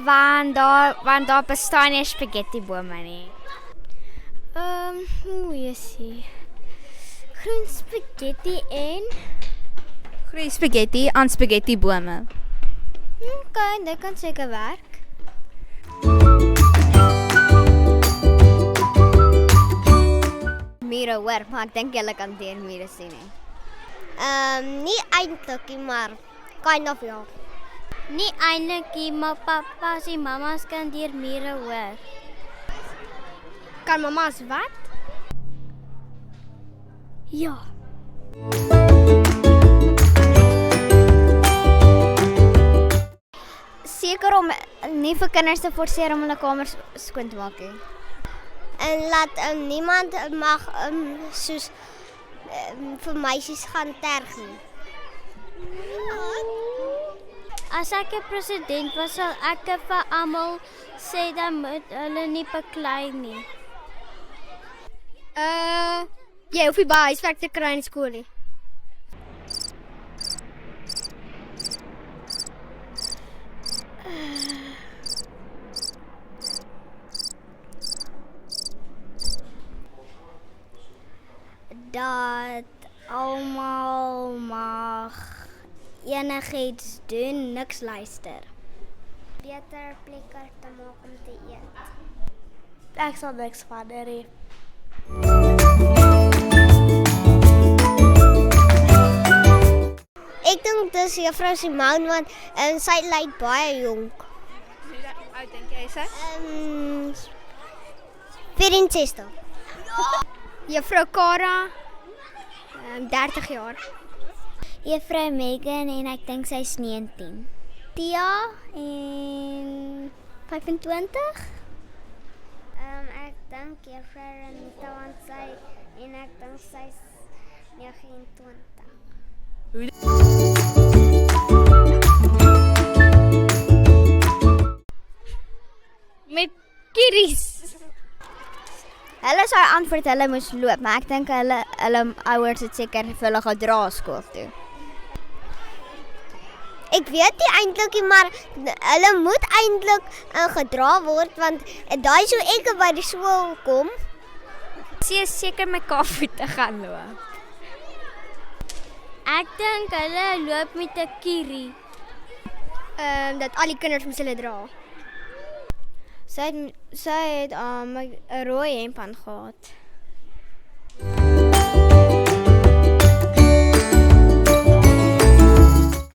want daar bestaan nie spaghetti-bome nie. Hoe is hy? Groen spaghetti en... Groen spaghetti aan spaghetti-bome. Okay, dit kan seker werk. Mure hoor, maar ek dink julle kan deur mure sien nie. Nie eintlik nie, maar kind of ja. Nie eintlik nie, maar papa's en mama's kan deur mure hoor. Kan mama's wat? Ja. Seker om nie vir kinders te forceer om hulle kamers skoon te maak nie. En laat niemand mag soos vir meisies gaan terg nie. As ek 'n president was, sal ek vir almal sê dat moet hulle nie beklei nie. Jy hoef nie baie huiswerk te kry in skool nie. Dat almal mag enigiets doen, niks luister. Beter plekke te maak om te eet. Ek sal niks verander hê. Ek dink dis juffrou Simone want sy lyk baie jonk. Hoe oud dink jy sy? 64. Juffrou Kara 30 jaar. Juffrou Megan en ek dink sy is 19. Tia en 25. Ek dink juffrou Renita want sy en ek dink sy is 29. Met kieries. Hulle sou antwoord hulle moes loop, maar ek dink hulle ouers het seker vir hulle gedra skool toe. Ek weet nie eintlik nie, maar hulle moet eintlik gedra word want daai sou ek by die skool kom. Sy is seker met kafvoete gaan loop. Ek dink hulle loop met 'n kierie. Dat al die kinders moes hulle dra. Sy het 'n rooi hemp aan gehad.